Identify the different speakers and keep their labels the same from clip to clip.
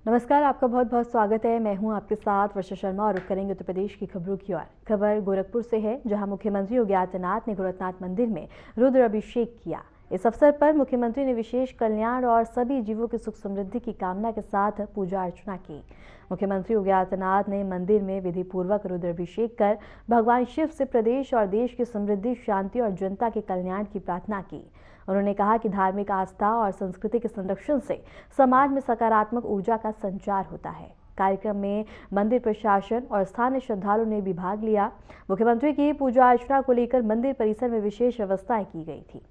Speaker 1: नमस्कार, आपका बहुत बहुत स्वागत है। मैं हूं आपके साथ वर्षा शर्मा और रुक करेंगे उत्तर प्रदेश की खबरों की ओर। खबर गोरखपुर से है, जहां मुख्यमंत्री योगी आदित्यनाथ ने गोरखनाथ मंदिर में रुद्र अभिषेक किया। इस अवसर पर मुख्यमंत्री ने विशेष कल्याण और सभी जीवों की सुख समृद्धि की कामना के साथ पूजा अर्चना की। मुख्यमंत्री योगी आदित्यनाथ ने मंदिर में विधि पूर्वक रुद्र अभिषेक कर भगवान शिव से प्रदेश और देश की समृद्धि, शांति और जनता के कल्याण की प्रार्थना की। उन्होंने कहा कि धार्मिक आस्था और संस्कृति के संरक्षण से समाज में सकारात्मक ऊर्जा का संचार होता है। कार्यक्रम में मंदिर प्रशासन और स्थानीय श्रद्धालुओं ने भी भाग लिया। मुख्यमंत्री की पूजा अर्चना को लेकर मंदिर परिसर में विशेष व्यवस्थाएं की गई थी।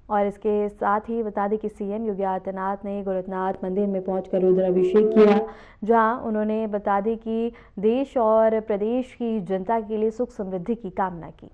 Speaker 1: और इसके साथ ही बता दें कि सीएम योगी आदित्यनाथ ने गोरखनाथ मंदिर में पहुंचकर रुद्र अभिषेक किया, जहां उन्होंने बता दें कि देश और प्रदेश की जनता के लिए सुख समृद्धि की कामना की।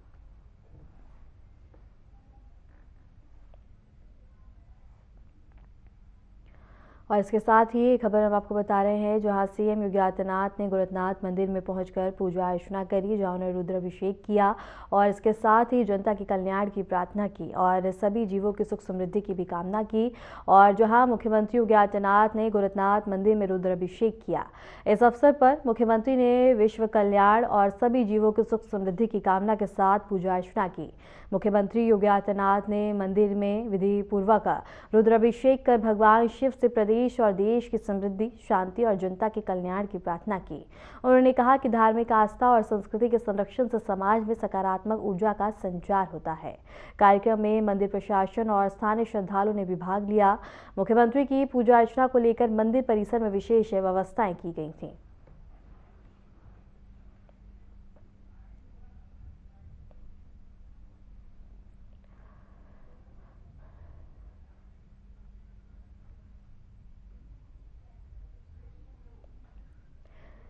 Speaker 1: और इसके साथ ही एक खबर हम आपको बता रहे हैं, जहां सीएम योगी आदित्यनाथ ने गोरखनाथ मंदिर में पहुंचकर पूजा अर्चना करी, जहां उन्होंने रुद्र अभिषेक किया और इसके साथ ही जनता के कल्याण की प्रार्थना की और सभी जीवों की सुख समृद्धि की भी कामना की। और जहां मुख्यमंत्री योगी आदित्यनाथ ने गोरखनाथ मंदिर में रुद्र अभिषेक किया। इस अवसर पर मुख्यमंत्री ने विश्व कल्याण और सभी जीवों की सुख समृद्धि की कामना के साथ पूजा अर्चना की। मुख्यमंत्री योगी आदित्यनाथ ने मंदिर में विधि पूर्वक रुद्राभिषेक कर भगवान शिव से प्रदेश और देश की समृद्धि, शांति और जनता के कल्याण की प्रार्थना की। उन्होंने कहा कि धार्मिक आस्था और संस्कृति के संरक्षण से समाज में सकारात्मक ऊर्जा का संचार होता है। कार्यक्रम में मंदिर प्रशासन और स्थानीय श्रद्धालुओं ने भी भाग लिया। मुख्यमंत्री की पूजा अर्चना को लेकर मंदिर परिसर में विशेष व्यवस्थाएं की गई थी।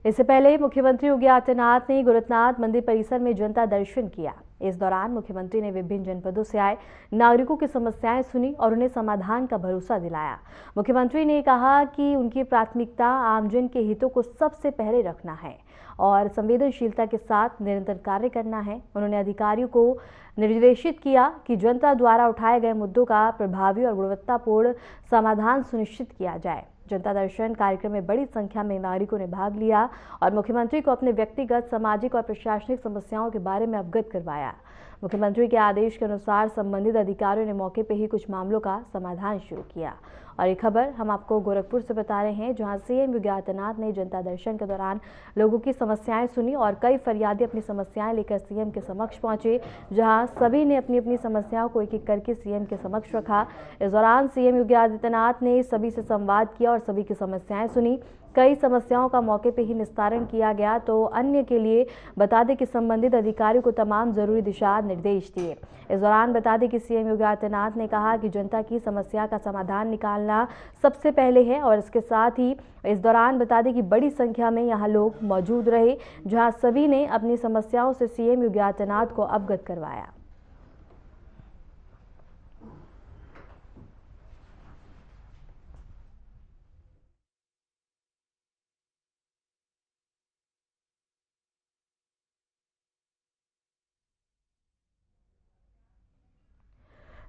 Speaker 1: इससे पहले मुख्यमंत्री योगी आदित्यनाथ ने गोरखनाथ मंदिर परिसर में जनता दर्शन किया। इस दौरान मुख्यमंत्री ने विभिन्न जनपदों से आए नागरिकों की समस्याएं सुनी और उन्हें समाधान का भरोसा दिलाया। मुख्यमंत्री ने कहा कि उनकी प्राथमिकता आमजन के हितों को सबसे पहले रखना है और संवेदनशीलता के साथ निरंतर कार्य करना है। उन्होंने अधिकारियों को निर्देशित किया कि जनता द्वारा उठाए गए मुद्दों का प्रभावी और गुणवत्तापूर्ण समाधान सुनिश्चित किया जाए। जनता दर्शन कार्यक्रम में बड़ी संख्या में नागरिकों ने भाग लिया और मुख्यमंत्री को अपने व्यक्तिगत, सामाजिक और प्रशासनिक समस्याओं के बारे में अवगत करवाया। मुख्यमंत्री के आदेश के अनुसार संबंधित अधिकारियों ने मौके पर ही कुछ मामलों का समाधान शुरू किया। और एक खबर हम आपको गोरखपुर से बता रहे हैं, जहां सीएम योगी आदित्यनाथ ने जनता दर्शन के दौरान लोगों की समस्याएं सुनी और कई फरियादी अपनी समस्याएं लेकर सीएम के समक्ष पहुंचे, जहां सभी ने अपनी अपनी समस्याओं को एक एक करके सीएम के समक्ष रखा। इस दौरान सीएम योगी आदित्यनाथ ने सभी से संवाद किया और सभी की समस्याएं सुनी। कई समस्याओं का मौके पर ही निस्तारण किया गया, तो अन्य के लिए बता दें कि संबंधित अधिकारियों को तमाम जरूरी दिशा निर्देश दिए। इस दौरान बता दें कि सीएम योगी आदित्यनाथ ने कहा कि जनता की समस्या का समाधान निकालना सबसे पहले है और इसके साथ ही इस दौरान बता दें कि बड़ी संख्या में यहां लोग मौजूद रहे, जहां सभी ने अपनी समस्याओं से सीएम योगी आदित्यनाथ को अवगत करवाया।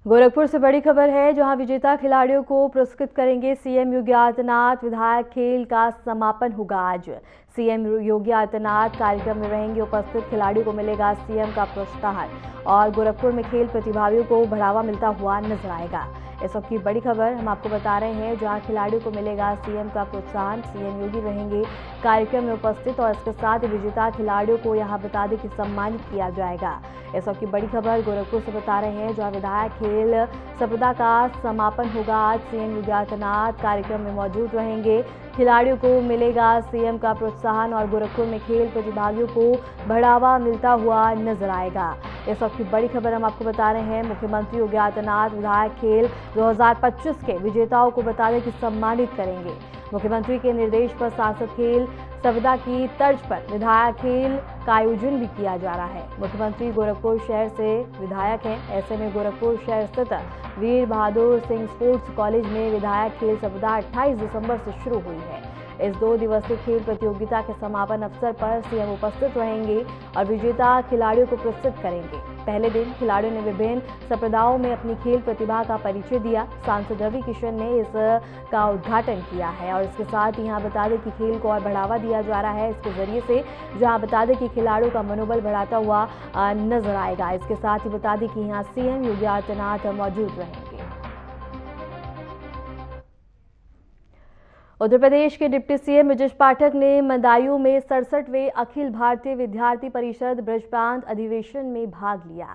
Speaker 1: गोरखपुर से बड़ी खबर है, जहां विजेता खिलाड़ियों को पुरस्कृत करेंगे सीएम योगी आदित्यनाथ। विधायक खेल का समापन होगा आज। सीएम योगी आदित्यनाथ कार्यक्रम में रहेंगे उपस्थित। खिलाड़ियों को मिलेगा सीएम का प्रोत्साहन और गोरखपुर में खेल प्रतिभागियों को बढ़ावा मिलता हुआ नजर आएगा। इस वक्त की बड़ी खबर हम आपको बता रहे हैं, जहां खिलाड़ियों को मिलेगा सीएम का प्रोत्साहन। सीएम योगी रहेंगे कार्यक्रम में उपस्थित और इसके साथ विजेता खिलाड़ियों को यहां बता दें कि सम्मानित किया जाएगा। इस वक्त की बड़ी खबर गोरखपुर से बता रहे हैं, जहां विधायक खेल संपदा का समापन होगा आज। सीएम योगी आदित्यनाथ कार्यक्रम में मौजूद रहेंगे। खिलाड़ियों को मिलेगा सीएम का प्रोत्साहन और गोरखपुर में खेल प्रतिभागियों को बढ़ावा मिलता हुआ नजर आएगा। इस वक्त की बड़ी खबर हम आपको बता रहे हैं, मुख्यमंत्री योगी आदित्यनाथ विधायक खेल 2025 के विजेताओं को बता दें कि सम्मानित करेंगे। मुख्यमंत्री के निर्देश पर सांसद खेल संपदा की तर्ज पर विधायक खेल का आयोजन भी किया जा रहा है। मुख्यमंत्री गोरखपुर शहर से विधायक हैं, ऐसे में गोरखपुर शहर स्थित वीर बहादुर सिंह स्पोर्ट्स कॉलेज में विधायक खेल संपदा 28 दिसंबर से शुरू हुई है। इस 2 दिवसीय खेल प्रतियोगिता के समापन अवसर पर सीएम उपस्थित रहेंगे और विजेता खिलाड़ियों को पुरस्कृत करेंगे। पहले दिन खिलाड़ियों ने विभिन्न संप्रदायों में अपनी खेल प्रतिभा का परिचय दिया। सांसद रवि किशन ने इसका उद्घाटन किया है और इसके साथ ही यहाँ बता दें कि खेल को और बढ़ावा दिया जा रहा है इसके जरिए से, जहाँ बता दें कि खिलाड़ियों का मनोबल बढ़ाता हुआ नजर आएगा। इसके साथ ही बता दें कि यहाँ सीएम योगी आदित्यनाथ मौजूद रहेंगे। उत्तर प्रदेश के डिप्टी सीएम ब्रजेश पाठक ने बदायूं में 67वें अखिल भारतीय विद्यार्थी परिषद ब्रज प्रांत अधिवेशन में भाग लिया।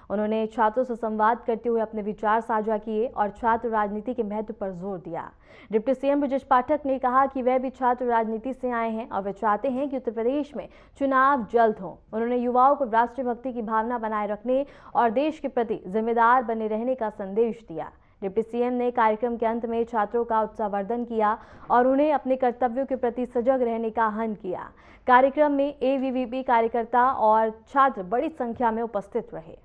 Speaker 1: उन्होंने छात्रों से संवाद करते हुए अपने विचार साझा किए और छात्र राजनीति के महत्व पर जोर दिया। डिप्टी सीएम ब्रजेश पाठक ने कहा कि वह भी छात्र राजनीति से आए हैं और वे चाहते हैं कि उत्तर प्रदेश में चुनाव जल्द हों। उन्होंने युवाओं को राष्ट्रभक्ति की भावना बनाए रखने और देश के प्रति जिम्मेदार बने रहने का संदेश दिया। डिप्टी सीएम ने कार्यक्रम के अंत में छात्रों का उत्साहवर्धन किया और उन्हें अपने कर्तव्यों के प्रति सजग रहने का आह्वान किया। कार्यक्रम में एबीवीपी कार्यकर्ता और छात्र बड़ी संख्या में उपस्थित रहे।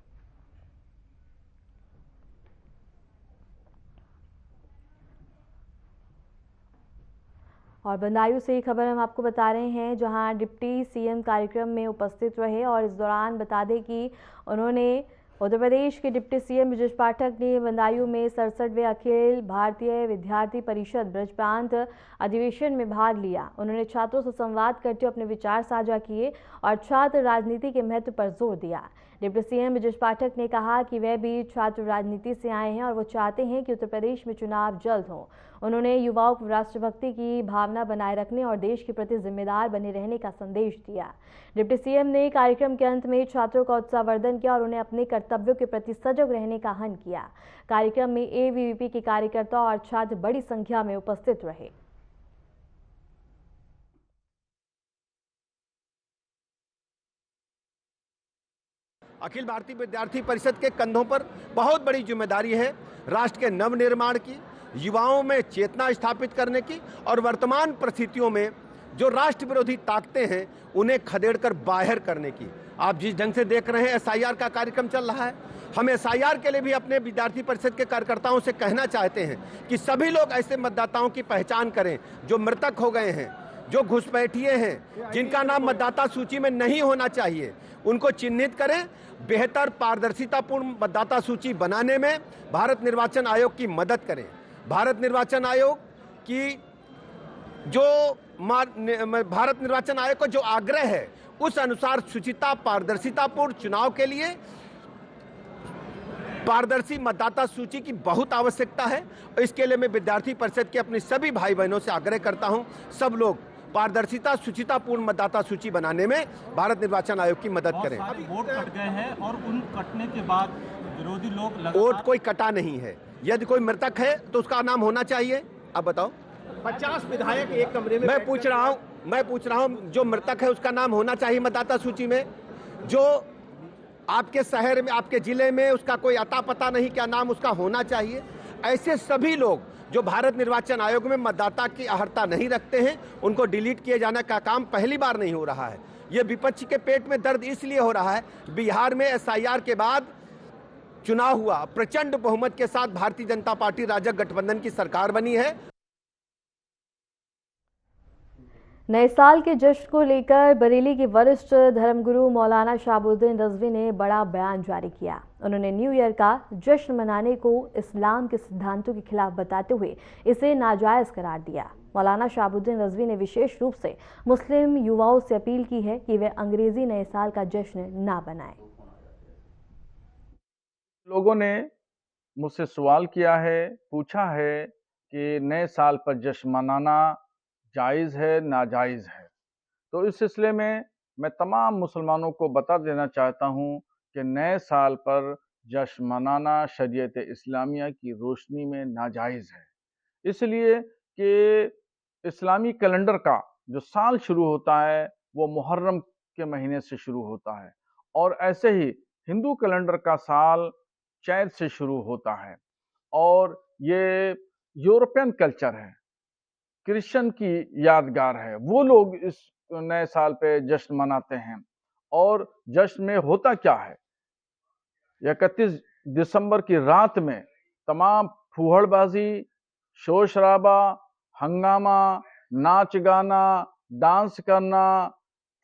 Speaker 1: और बदायूं से खबर हम आपको बता रहे हैं, जहां डिप्टी सीएम कार्यक्रम में उपस्थित रहे और इस दौरान बता दें कि उन्होंने उत्तर प्रदेश के डिप्टी सीएम ब्रजेश पाठक ने बदायूं में 67वें अखिल भारतीय विद्यार्थी परिषद ब्रज प्रांत अधिवेशन में भाग लिया। उन्होंने छात्रों से संवाद करते हुए अपने विचार साझा किए और छात्र राजनीति के महत्व पर जोर दिया। डिप्टी सीएम ब्रजेश पाठक ने कहा कि वह भी छात्र राजनीति से आए हैं और वो चाहते हैं कि उत्तर प्रदेश में चुनाव जल्द हो। उन्होंने युवाओं को राष्ट्रभक्ति की भावना बनाए रखने और देश के प्रति जिम्मेदार बने रहने का संदेश दिया। डिप्टी सीएम ने कार्यक्रम के अंत में छात्रों का उत्साहवर्धन किया और उन्हें अपने कर्तव्यों के प्रति सजग रहने का आह्वान किया। कार्यक्रम में एबीवीपी के कार्यकर्ता और छात्र बड़ी संख्या में उपस्थित रहे।
Speaker 2: अखिल भारतीय विद्यार्थी परिषद के कंधों पर बहुत बड़ी जिम्मेदारी है राष्ट्र के नवनिर्माण की, युवाओं में चेतना स्थापित करने की और वर्तमान परिस्थितियों में जो राष्ट्र विरोधी ताकतें हैं उन्हें खदेड़कर बाहर करने की। आप जिस ढंग से देख रहे हैं एसआईआर का कार्यक्रम चल रहा है, हम एसआईआर के लिए भी अपने विद्यार्थी परिषद के कार्यकर्ताओं से कहना चाहते हैं कि सभी लोग ऐसे मतदाताओं की पहचान करें जो मृतक हो गए हैं, जो घुसपैठिए हैं, जिनका नाम मतदाता सूची में नहीं होना चाहिए, उनको चिन्हित करें। बेहतर पारदर्शितापूर्ण मतदाता सूची बनाने में भारत निर्वाचन आयोग की मदद करें। भारत निर्वाचन आयोग की भारत निर्वाचन आयोग का जो आग्रह है उस अनुसार शुचिता पारदर्शितापूर्ण चुनाव के लिए पारदर्शी मतदाता सूची की बहुत आवश्यकता है। इसके लिए मैं विद्यार्थी परिषद के अपने सभी भाई बहनों से आग्रह करता हूं, सब लोग पारदर्शिता शुचितापूर्ण मतदाता सूची बनाने में भारत निर्वाचन आयोग की मदद करें।
Speaker 3: वोट कट गए हैं और उन कटने के बाद विरोधी लोग
Speaker 2: वोट कोई कटा नहीं है। यदि कोई मृतक है तो उसका नाम होना चाहिए। अब बताओ,
Speaker 3: 50 विधायक एक कमरे में
Speaker 2: मैं पूछ रहा हूं जो मृतक है उसका नाम होना चाहिए मतदाता सूची में। जो आपके शहर में, आपके जिले में उसका कोई अता पता नहीं, क्या नाम उसका होना चाहिए। ऐसे सभी लोग जो भारत निर्वाचन आयोग में मतदाता की अहर्ता नहीं रखते हैं उनको डिलीट किए जाने का काम पहली बार नहीं हो रहा है। ये विपक्ष के पेट में दर्द इसलिए हो रहा है, बिहार में एसआईआर के बाद चुनाव हुआ, प्रचंड बहुमत के साथ भारतीय जनता पार्टी राजग गठबंधन की सरकार बनी है।
Speaker 1: नए साल के जश्न को लेकर बरेली के वरिष्ठ धर्मगुरु मौलाना शहाबुद्दीन रजवी ने बड़ा बयान जारी किया। उन्होंने न्यू ईयर का जश्न मनाने को इस्लाम के सिद्धांतों के खिलाफ बताते हुए इसे नाजायज करार दिया। मौलाना शहाबुद्दीन रजवी ने विशेष रूप से मुस्लिम युवाओं से अपील की है कि वे अंग्रेजी नए साल का जश्न ना बनाएं।
Speaker 4: लोगों ने मुझसे सवाल किया है, पूछा है कि नए साल पर जश्न मनाना जायज़ है नाजायज़ है। तो इस सिलसिले में मैं तमाम मुसलमानों को बता देना चाहता हूं कि नए साल पर जश्न मनाना शरीयत इस्लामिया की रोशनी में नाजायज़ है, इसलिए कि इस्लामी कैलेंडर का जो साल शुरू होता है वो मुहर्रम के महीने से शुरू होता है और ऐसे ही हिंदू कैलेंडर का साल चैत से शुरू होता है और ये यूरोपियन कल्चर है, क्रिश्चियन की यादगार है। वो लोग इस नए साल पे जश्न मनाते हैं और जश्न में होता क्या है, 31 दिसंबर की रात में तमाम फूहड़बाजी, शोर शराबा, हंगामा, नाच गाना, डांस करना,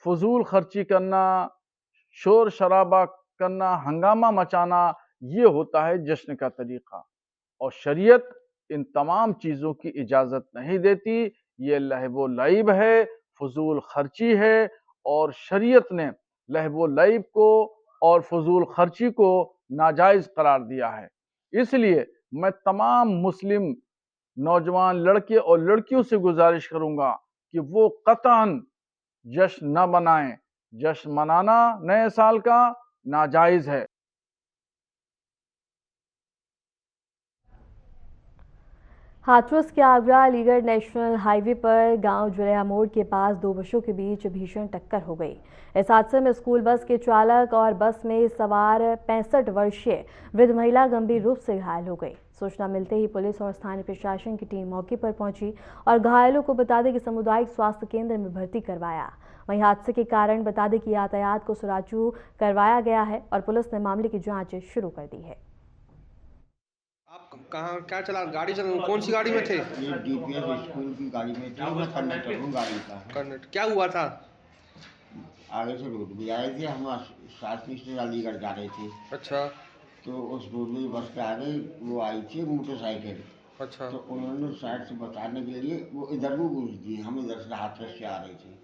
Speaker 4: फजूल खर्ची करना, शोर शराबा करना, हंगामा मचाना, ये होता है जश्न का तरीका। और शरीयत इन तमाम चीज़ों की इजाज़त नहीं देती। ये लहव व लईब है, फजूल खर्ची है, और शरीयत ने लहव व लईब को और फजूल खर्ची को नाजायज़ करार दिया है। इसलिए मैं तमाम मुस्लिम नौजवान लड़के और लड़कियों से गुजारिश करूंगा कि वो कतई जश्न न मनाएं। जश्न मनाना नए साल का नाजायज़ है।
Speaker 1: हाथरस के आगरा अलीगढ़ नेशनल हाईवे पर गांव जुलेहा मोड़ के पास दो बसों के बीच भीषण टक्कर हो गई। इस हादसे में स्कूल बस के चालक और बस में सवार 65 वर्षीय वृद्ध महिला गंभीर रूप से घायल हो गई। सूचना मिलते ही पुलिस और स्थानीय प्रशासन की टीम मौके पर पहुंची और घायलों को बता दें कि सामुदायिक स्वास्थ्य केंद्र में भर्ती करवाया। वहीं हादसे के कारण बता दें कि यातायात को सुचारू करवाया गया है और पुलिस ने मामले की जाँच शुरू कर दी है।
Speaker 5: आप कहाँ क्या चला गाड़ी कौन सी गाड़ी में थे?
Speaker 6: ये डीपीएस स्कूल की गाड़ी में थे। मैं कंडक्टर हूँ गाड़ी का।
Speaker 5: कंडक्टर क्या हुआ था?
Speaker 6: आगे से रोडवेज आए थे, हम साथ में अलीगढ़ जा रहे थे।
Speaker 5: अच्छा।
Speaker 6: तो उस रोडवेज बस के आगे वो आई थी मोटरसाइकिल।
Speaker 5: अच्छा।
Speaker 6: तो उन्होंने साइड से बताने के लिए वो इधर को घुस दी, हम इधर से हाथरस से आ रहे थे,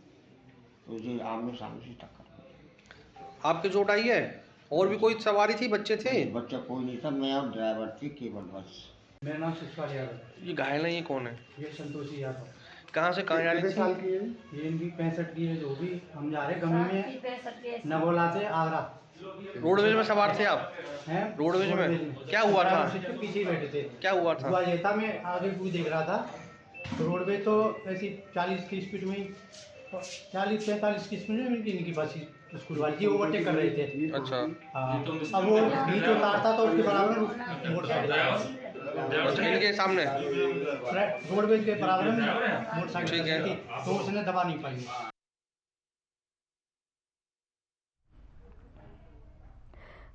Speaker 6: तो उसे आमने सामने से टक्कर।
Speaker 5: आपके चोट आई है? और भी कोई सवारी थी? बच्चे थे?
Speaker 6: बच्चा कोई नहीं था, मैं और ड्राइवर थी केवल बस।
Speaker 7: मेरा नाम शिशपाल यादव।
Speaker 5: ये घायल है, ये कौन है?
Speaker 7: ये संतोषी यादव।
Speaker 5: कहाँ से कहाँ जा रही थी?
Speaker 7: ये इनकी 65 की है, जो भी हम जा रहे गमी में नगोला से आगरा।
Speaker 5: रोडवेज में सवार थे आप?
Speaker 7: हैं
Speaker 5: रोडवेज में क्या हुआ था?
Speaker 7: पीछे ही बैठे थे।
Speaker 5: क्या हुआ था?
Speaker 7: ये था, मैं आगे भी देख रहा था, तो रोडवेज तो ऐसी 40 की स्पीड में 40-45 की स्पीड में इनकी बस स्कूल वाली जी ओवरटेक कर रहे थे।
Speaker 5: अच्छा।
Speaker 7: हाँ, अब वो बीच उतारता तो उसके बराबर मोटरसाइकिल
Speaker 5: अच्छा, इनके सामने
Speaker 7: रोडवेज के बराबर में मोटरसाइकिल
Speaker 5: ठीक है।
Speaker 7: थी, तो उसने दबा नहीं पाई।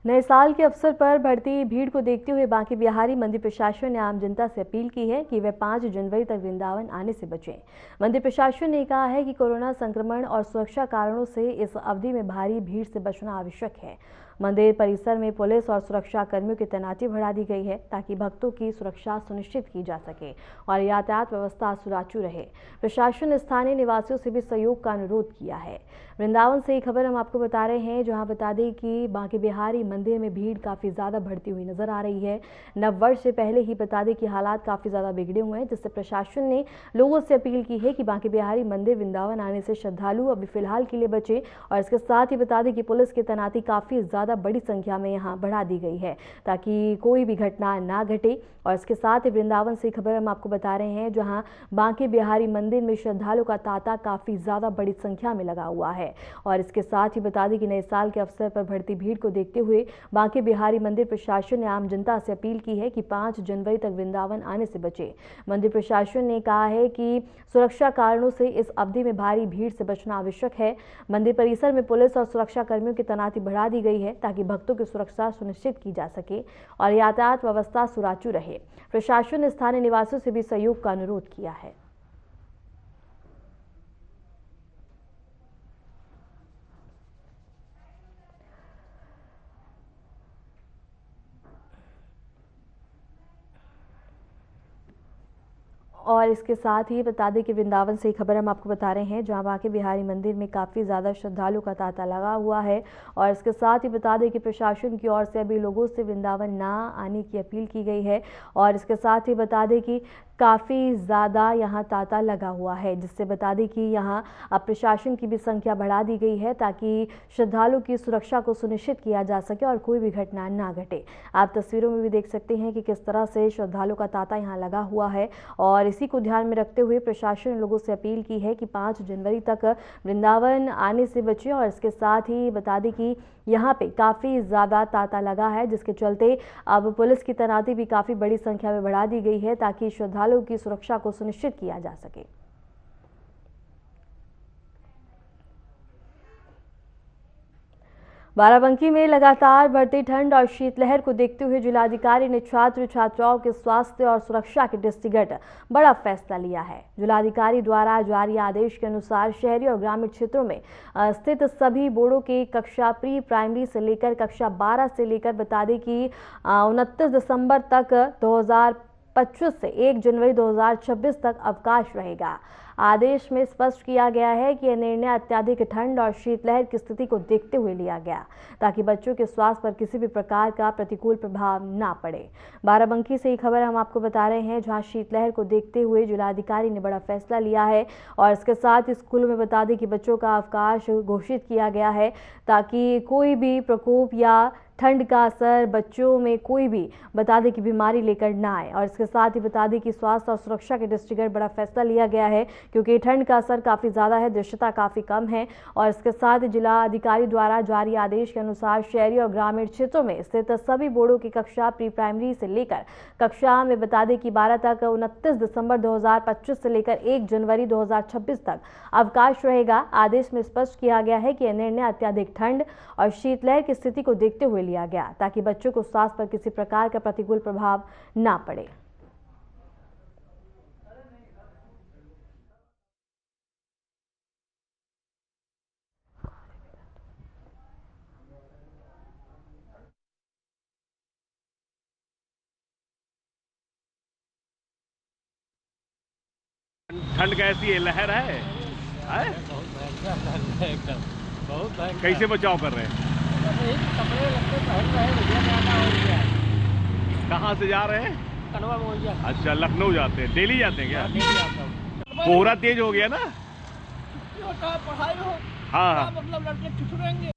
Speaker 1: नए साल के अवसर पर बढ़ती भीड़ को देखते हुए बांके बिहारी मंदिर प्रशासन ने आम जनता से अपील की है कि वे 5 जनवरी तक वृंदावन आने से बचें। मंदिर प्रशासन ने कहा है कि कोरोना संक्रमण और सुरक्षा कारणों से इस अवधि में भारी भीड़ से बचना आवश्यक है। मंदिर परिसर में पुलिस और सुरक्षा कर्मियों की तैनाती बढ़ा दी गई है ताकि भक्तों की सुरक्षा सुनिश्चित की जा सके और यातायात व्यवस्था सुचारू रहे। प्रशासन ने स्थानीय निवासियों से भी सहयोग का अनुरोध किया है। वृंदावन से एक खबर हम आपको बता रहे हैं, जहां बता दें कि बांके बिहारी मंदिर में भीड़ काफ़ी ज़्यादा बढ़ती हुई नजर आ रही है। नववर्ष से पहले ही बता दें कि हालात काफ़ी ज़्यादा बिगड़े हुए हैं, जिससे प्रशासन ने लोगों से अपील की है कि बांके बिहारी मंदिर वृंदावन आने से श्रद्धालु अभी फिलहाल के लिए बचे। और इसके साथ ही बता दें कि पुलिस की तैनाती काफ़ी ज़्यादा बड़ी संख्या में यहाँ बढ़ा दी गई है ताकि कोई भी घटना ना घटे। और इसके साथ ही वृंदावन से खबर हम आपको बता रहे हैं, जहां बांके बिहारी मंदिर में श्रद्धालुओं का तांता काफ़ी ज़्यादा बड़ी संख्या में लगा हुआ है। और इसके साथ ही बता दें कि नए साल के अवसर पर बढ़ती भीड़ को देखते हुए बांके बिहारी मंदिर प्रशासन ने आम जनता से अपील की है कि 5 जनवरी तक वृंदावन आने से बचे। मंदिर प्रशासन ने कहा है कि सुरक्षा कारणों से इस अवधि में भारी भीड़ से बचना आवश्यक है। मंदिर परिसर में पुलिस और सुरक्षा कर्मियों की तैनाती बढ़ा दी गई है ताकि भक्तों की सुरक्षा सुनिश्चित की जा सके और यातायात व्यवस्था सुचारू रहे। प्रशासन ने स्थानीय निवासियों से भी सहयोग का अनुरोध किया है। और इसके साथ ही बता दें कि वृंदावन से खबर हम आपको बता रहे हैं, जहां बांके बिहारी मंदिर में काफ़ी ज़्यादा श्रद्धालुओं का तांता लगा हुआ है। और इसके साथ ही बता दें कि प्रशासन की ओर से अभी लोगों से वृंदावन ना आने की अपील की गई है। और इसके साथ ही बता दें कि काफ़ी ज़्यादा यहाँ तांता लगा हुआ है, जिससे बता दें कि यहाँ अब प्रशासन की भी संख्या बढ़ा दी गई है ताकि श्रद्धालुओं की सुरक्षा को सुनिश्चित किया जा सके और कोई भी घटना ना घटे। आप तस्वीरों में भी देख सकते हैं कि किस तरह से श्रद्धालुओं का तांता यहाँ लगा हुआ है। और इसी को ध्यान में रखते हुए प्रशासन ने लोगों से अपील की है कि 5 जनवरी तक वृंदावन आने से बचें। और इसके साथ ही बता दें कि यहाँ पे काफ़ी ज़्यादा तांता लगा है, जिसके चलते अब पुलिस की तैनाती भी काफ़ी बड़ी संख्या में बढ़ा दी गई है ताकि श्रद्धालुओं की सुरक्षा को सुनिश्चित किया जा सके। बाराबंकी में लगातार बढ़ती ठंड और शीतलहर को देखते हुए जिलाधिकारी ने छात्र छात्राओं के स्वास्थ्य और सुरक्षा के दृष्टिगत बड़ा फैसला लिया है। जिलाधिकारी द्वारा जारी आदेश के अनुसार शहरी और ग्रामीण क्षेत्रों में स्थित सभी बोर्डों के कक्षा प्री प्राइमरी से लेकर कक्षा 12 से लेकर बता दें कि 29 दिसंबर तक 2025 से 1 जनवरी 2026 तक अवकाश रहेगा। आदेश में स्पष्ट किया गया है कि यह निर्णय अत्यधिक ठंड और शीतलहर की स्थिति को देखते हुए लिया गया ताकि बच्चों के स्वास्थ्य पर किसी भी प्रकार का प्रतिकूल प्रभाव ना पड़े। बाराबंकी से ये खबर हम आपको बता रहे हैं, जहां शीतलहर को देखते हुए जिलाधिकारी ने बड़ा फैसला लिया है और इसके साथ ही स्कूलों में बता दें कि बच्चों का अवकाश घोषित किया गया है ताकि कोई भी प्रकोप या ठंड का असर बच्चों में कोई भी बता दें कि बीमारी लेकर ना आए। और इसके साथ ही बता दें कि स्वास्थ्य और सुरक्षा के दृष्टिगत बड़ा फैसला लिया गया है क्योंकि ठंड का असर काफ़ी ज़्यादा है, दृश्यता काफ़ी कम है। और इसके साथ जिला अधिकारी द्वारा जारी आदेश के अनुसार शहरी और ग्रामीण क्षेत्रों में स्थित सभी बोर्डों की कक्षा प्री प्राइमरी से लेकर कक्षा में बता दें कि 12 तक 29 दिसंबर 2025 से लेकर 1 जनवरी 2026 तक अवकाश रहेगा। आदेश में स्पष्ट किया गया है कि यह निर्णय अत्यधिक ठंड और शीतलहर की स्थिति को देखते हुए लिया गया ताकि बच्चों को स्वास्थ्य पर किसी प्रकार का प्रतिकूल प्रभाव ना पड़े।
Speaker 8: ठंड कैसी है, लहर है? बहुत कैसे बचाव कर रहे हैं? कहाँ से जा रहे हैं? कनवा मोहल्ला। अच्छा, लखनऊ जाते हैं, दिल्ली जाते हैं क्या? कोहरा तेज हो गया ना?
Speaker 9: पढ़ाई हो,
Speaker 8: हाँ,
Speaker 9: मतलब लड़के ठिठुरेंगे।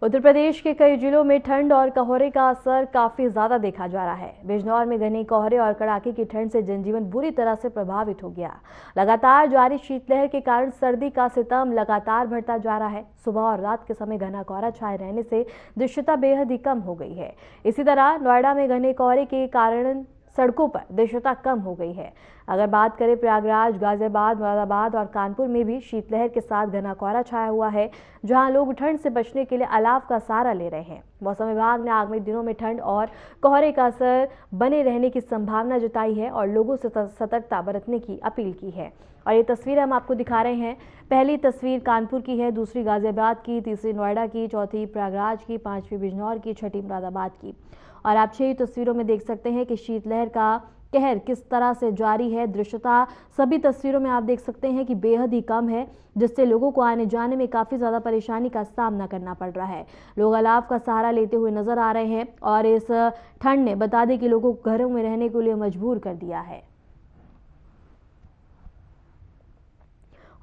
Speaker 1: उत्तर प्रदेश के कई जिलों में ठंड और कोहरे का असर काफी ज्यादा देखा जा रहा है। बिजनौर में घने कोहरे और कड़ाके की ठंड से जनजीवन बुरी तरह से प्रभावित हो गया। लगातार जारी शीतलहर के कारण सर्दी का सितम लगातार बढ़ता जा रहा है। सुबह और रात के समय घना कोहरा छाए रहने से दृश्यता बेहद ही कम हो गई है। इसी तरह नोएडा में घने कोहरे के कारण सड़कों पर दृश्यता कम हो गई है। अगर बात करें प्रयागराज, गाजियाबाद, मुरादाबाद और कानपुर में भी शीतलहर के साथ घना कोहरा छाया हुआ है, जहां लोग ठंड से बचने के लिए अलाव का सहारा ले रहे हैं। मौसम विभाग ने आगामी दिनों में ठंड और कोहरे का असर बने रहने की संभावना जताई है और लोगों से सतर्कता बरतने की अपील की है। और ये तस्वीर हम आपको दिखा रहे हैं। पहली तस्वीर कानपुर की है, दूसरी गाजियाबाद की, तीसरी नोएडा की, चौथी प्रयागराज की, पांचवी बिजनौर की, छठी मुरादाबाद की। और आप 6 तस्वीरों में देख सकते हैं कि शीतलहर का कहर किस तरह से जारी है। दृश्यता सभी तस्वीरों में आप देख सकते हैं कि बेहद ही कम है, जिससे लोगों को आने जाने में काफ़ी ज़्यादा परेशानी का सामना करना पड़ रहा है। लोग अलाव का सहारा लेते हुए नजर आ रहे हैं और इस ठंड ने बता दें कि लोगों को घरों में रहने के लिए मजबूर कर दिया है।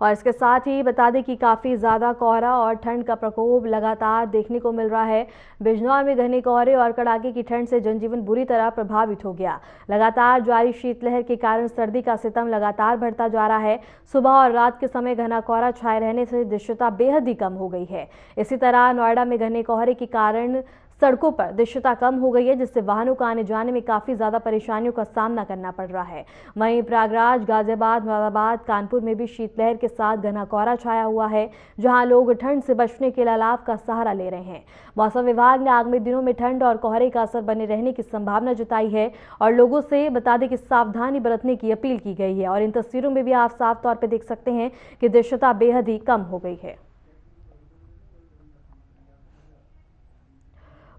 Speaker 1: और इसके साथ ही बता दें कि काफ़ी ज़्यादा कोहरा और ठंड का प्रकोप लगातार देखने को मिल रहा है। बिजनौर में घने कोहरे और कड़ाके की ठंड से जनजीवन बुरी तरह प्रभावित हो गया। लगातार जारी शीतलहर के कारण सर्दी का सितम लगातार बढ़ता जा रहा है। सुबह और रात के समय घना कोहरा छाए रहने से दृश्यता बेहद ही कम हो गई है। इसी तरह नोएडा में घने कोहरे के कारण सड़कों पर दृश्यता कम हो गई है, जिससे वाहनों को आने जाने में काफ़ी ज़्यादा परेशानियों का सामना करना पड़ रहा है। वहीं प्रयागराज, गाजियाबाद, मुरादाबाद, कानपुर में भी शीतलहर के साथ घना कोहरा छाया हुआ है, जहां लोग ठंड से बचने के लिए अलाव का सहारा ले रहे हैं। मौसम विभाग ने आगामी दिनों में ठंड और कोहरे का असर बने रहने की संभावना जताई है और लोगों से बता दें कि सावधानी बरतने की अपील की गई है। और इन तस्वीरों में भी आप साफ तौर पर देख सकते हैं कि दृश्यता बेहद ही कम हो गई है।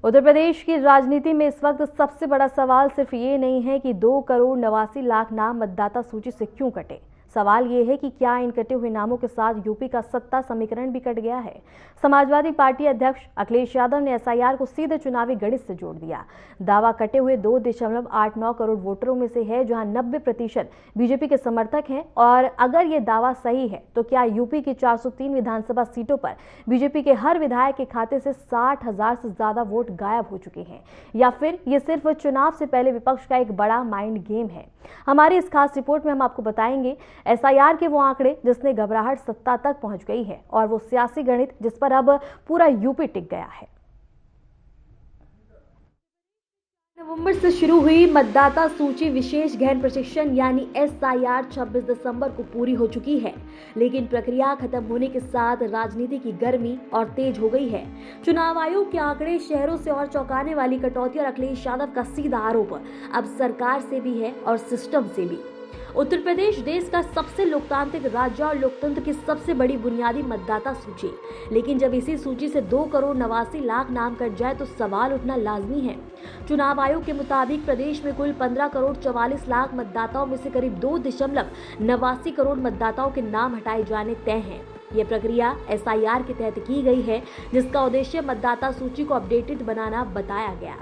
Speaker 1: उत्तर प्रदेश की राजनीति में इस वक्त सबसे बड़ा सवाल सिर्फ ये नहीं है कि 2,89,00,000 नाम मतदाता सूची से क्यों कटे। सवाल ये है कि क्या इन कटे हुए नामों के साथ यूपी का सत्ता समीकरण भी कट गया है। समाजवादी पार्टी अध्यक्ष अखिलेश यादव ने एसआईआर को सीधे चुनावी गणित से जोड़ दिया। दावा कटे हुए 2.89 करोड़ वोटरों में से है, जहां 90% बीजेपी के समर्थक हैं। और अगर ये दावा सही है तो क्या यूपी की 403 विधानसभा सीटों पर बीजेपी के हर विधायक के खाते से 60,000 से ज्यादा वोट गायब हो चुके हैं, या फिर ये सिर्फ चुनाव से पहले विपक्ष का एक बड़ा माइंड गेम है। हमारी इस खास रिपोर्ट में हम आपको बताएंगे एसआईआर के वो आंकड़े जिसने घबराहट सत्ता तक पहुंच गई है और वो सियासी गणित जिस पर अब पूरा यूपी टिक गया है। नवंबर से शुरू हुई मतदाता सूची विशेष गहन प्रशिक्षण यानी SIR 26 दिसंबर को पूरी हो चुकी है, लेकिन प्रक्रिया खत्म होने के साथ राजनीति की गर्मी और तेज हो गई है। चुनाव आयोग के आंकड़े शहरों से और चौंकाने वाली कटौती और अखिलेश यादव का सीधा आरोप अब सरकार से भी है और सिस्टम से भी। उत्तर प्रदेश देश का सबसे लोकतांत्रिक राज्य और लोकतंत्र की सबसे बड़ी बुनियादी मतदाता सूची, लेकिन जब इसी सूची से 2,89,00,000 नाम कट जाए तो सवाल उठना लाजमी है। चुनाव आयोग के मुताबिक प्रदेश में कुल 15,44,00,000 मतदाताओं में से करीब 2.89 करोड़ मतदाताओं के नाम हटाए जाने तय हैं। यह प्रक्रिया SIR के तहत की गई है, जिसका उद्देश्य मतदाता सूची को अपडेटेड बनाना बताया गया।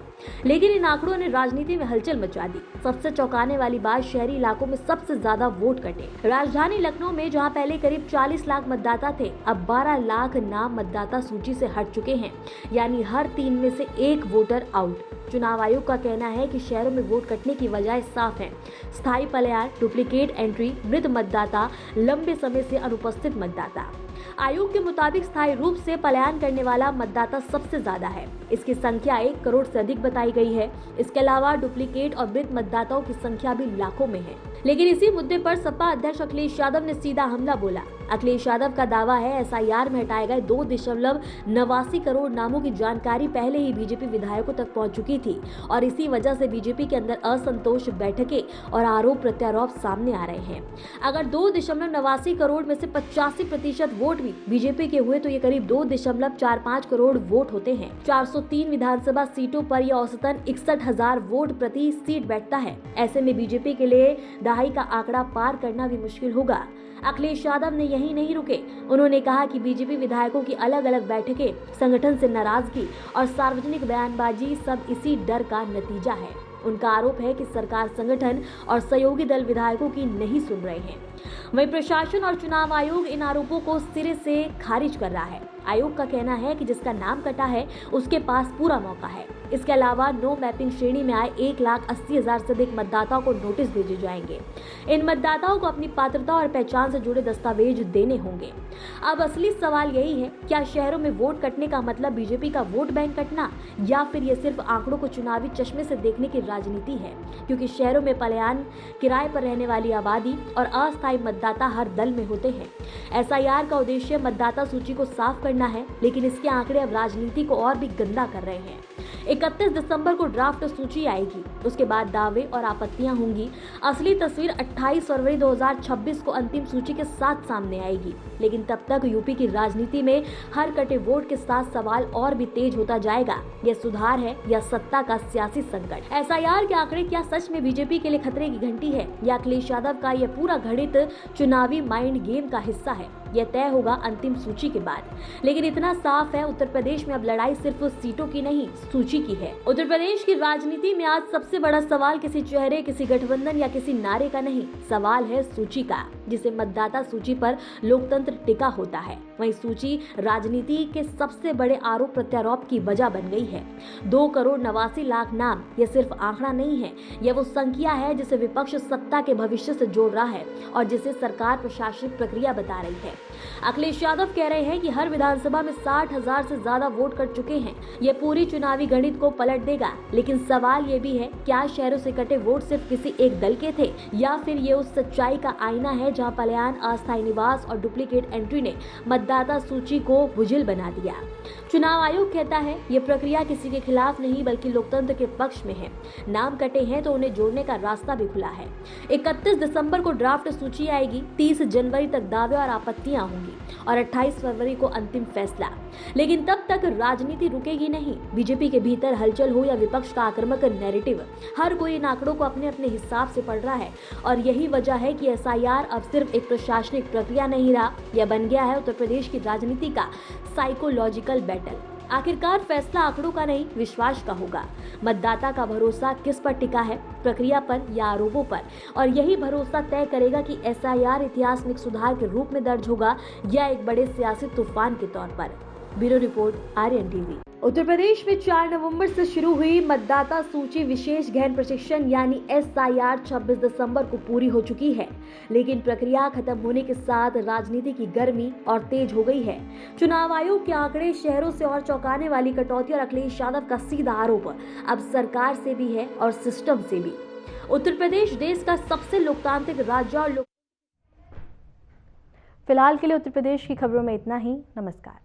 Speaker 1: लेकिन इन आंकड़ों ने राजनीति में हलचल मचा दी। सबसे चौंकाने वाली बात, शहरी इलाकों में सबसे ज्यादा वोट कटे। राजधानी लखनऊ में जहां पहले करीब 40 लाख मतदाता थे, अब 12 लाख नाम मतदाता सूची से हट चुके हैं, यानी हर 3 में से 1 वोटर आउट। चुनाव आयोग का कहना है कि शहरों में वोट कटने की वजह साफ है: स्थायी पलायन, डुप्लीकेट एंट्री, मृत मतदाता, लंबे समय से अनुपस्थित मतदाता। आयोग के मुताबिक स्थायी रूप से पलायन करने वाला मतदाता सबसे ज्यादा है, इसकी संख्या 1 करोड़ से अधिक बताई गई है। इसके अलावा डुप्लीकेट और मृत मतदाताओं की संख्या भी लाखों में है। लेकिन इसी मुद्दे पर सपा अध्यक्ष अखिलेश यादव ने सीधा हमला बोला। अखिलेश यादव का दावा है SIR में हटाए गए 2.89 करोड़ नामों की जानकारी पहले ही बीजेपी विधायकों तक पहुंच चुकी थी और इसी वजह से बीजेपी के अंदर असंतोष बैठकें और आरोप प्रत्यारोप सामने आ रहे हैं। अगर 2.89 करोड़ में से 85% वोट भी बीजेपी के हुए तो ये करीब 2.45 करोड़ वोट होते हैं। 403 विधानसभा सीटों पर यह औसतन 61,000 वोट प्रति सीट बैठता है। ऐसे में बीजेपी के लिए दहाई का आंकड़ा पार करना भी मुश्किल होगा। अखिलेश यादव ने यही नहीं रुके, उन्होंने कहा कि बीजेपी विधायकों की अलग अलग बैठकें, संगठन से नाराजगी और सार्वजनिक बयानबाजी सब इसी डर का नतीजा है। उनका आरोप है कि सरकार संगठन और सहयोगी दल विधायकों की नहीं सुन रहे हैं। वहीं प्रशासन और चुनाव आयोग इन आरोपों को सिरे से खारिज कर रहा है। आयोग का कहना है कि जिसका नाम कटा है उसके पास पूरा मौका है। इसके अलावा नो मैपिंग श्रेणी में आए 1,80,000 से अधिक मतदाताओं को नोटिस भेजे जाएंगे। इन मतदाताओं को अपनी पात्रता और पहचान से जुड़े दस्तावेज देने होंगे। अब असली सवाल यही है, क्या शहरों में वोट कटने का मतलब बीजेपी का वोट बैंक कटना, या फिर ये सिर्फ आंकड़ों को चुनावी चश्मे से देखने की राजनीति है? क्योंकि शहरों में पलायन, किराए पर रहने वाली आबादी और अस्थायी मतदाता हर दल में होते हैं। SIR का उद्देश्य मतदाता सूची को साफ करना है, लेकिन इसके आंकड़े अब राजनीति को और भी गंदा कर रहे हैं। 31 दिसंबर को ड्राफ्ट सूची आएगी, उसके बाद दावे और आपत्तियां होंगी। असली तस्वीर 28 फरवरी 2026 को अंतिम सूची के साथ सामने आएगी। लेकिन तब तक यूपी की राजनीति में हर कटे वोट के साथ सवाल और भी तेज होता जाएगा। यह सुधार है या सत्ता का सियासी संकट? SIR के आंकड़े क्या सच में बीजेपी के लिए खतरे की घंटी है, या अखिलेश यादव का यह पूरा घड़ित चुनावी माइंड गेम का हिस्सा है? यह तय होगा अंतिम सूची के बाद। लेकिन इतना साफ है, उत्तर प्रदेश में अब लड़ाई सिर्फ सीटों की नहीं, सूची की है। उत्तर प्रदेश की राजनीति में आज सबसे बड़ा सवाल किसी चेहरे, किसी गठबंधन या किसी नारे का नहीं, सवाल है सूची का, जिसे मतदाता सूची पर लोकतंत्र टिका होता है। वहीं सूची राजनीति के सबसे बड़े आरोप प्रत्यारोप की वजह बन गई है। 2,89,00,000 नाम यह सिर्फ आंकड़ा नहीं है, यह वो संख्या है जिसे विपक्ष सत्ता के भविष्य से जोड़ रहा है और जिसे सरकार प्रशासनिक प्रक्रिया बता रही है। अखिलेश यादव कह रहे हैं कि हर विधानसभा में 60,000 से ज्यादा वोट कट चुके हैं। यह पूरी चुनावी गणित को पलट देगा। लेकिन सवाल ये भी है, क्या शहरों से कटे वोट सिर्फ किसी एक दल के थे, या फिर ये उस सच्चाई का आईना है जहां पलायन, अस्थायी निवास और डुप्लीकेट एंट्री ने मतदाता सूची को बुझिल बना दिया? चुनाव आयोग कहता है ये प्रक्रिया किसी के खिलाफ नहीं बल्कि लोकतंत्र के पक्ष में है। नाम कटे हैं तो उन्हें जोड़ने का रास्ता भी खुला है। 31 दिसंबर को ड्राफ्ट सूची आएगी, 30 जनवरी तक दावे और आपत्तियां होंगी और 28 फरवरी को अंतिम फैसला। लेकिन तब तक राजनीति रुकेगी नहीं। बीजेपी के भीतर हलचल हो या विपक्ष का आक्रामक नैरेटिव, हर कोई इन आंकड़ों को अपने अपने हिसाब से पढ़ रहा है और यही वजह है कि SIR अब सिर्फ एक प्रशासनिक प्रक्रिया नहीं रहा, यह बन गया है उत्तर प्रदेश की राजनीति का साइकोलॉजिकल बैटल। आखिरकार फैसला आंकड़ों का नहीं, विश्वास का होगा। मतदाता का भरोसा किस पर टिका है, प्रक्रिया पर या आरोपों पर? और यही भरोसा तय करेगा कि SIR इतिहास में एक सुधार के रूप में दर्ज होगा या एक बड़े सियासी तूफान के तौर पर। Bureau report, Aryan TV. Uttar Pradesh में 4 नवंबर से शुरू हुई मतदाता सूची विशेष गहन प्रशिक्षण यानी SIR 26 दिसंबर को पूरी हो चुकी है, लेकिन प्रक्रिया खत्म होने के साथ राजनीति की गर्मी और तेज हो गई है। चुनाव आयोग के आंकड़े, शहरों से और चौंकाने वाली कटौती और अखिलेश यादव का सीधा आरोप अब सरकार से भी है और सिस्टम से भी। उत्तर प्रदेश देश का सबसे लोकतांत्रिक राज्य और फिलहाल के लिए उत्तर प्रदेश की खबरों में इतना ही। नमस्कार।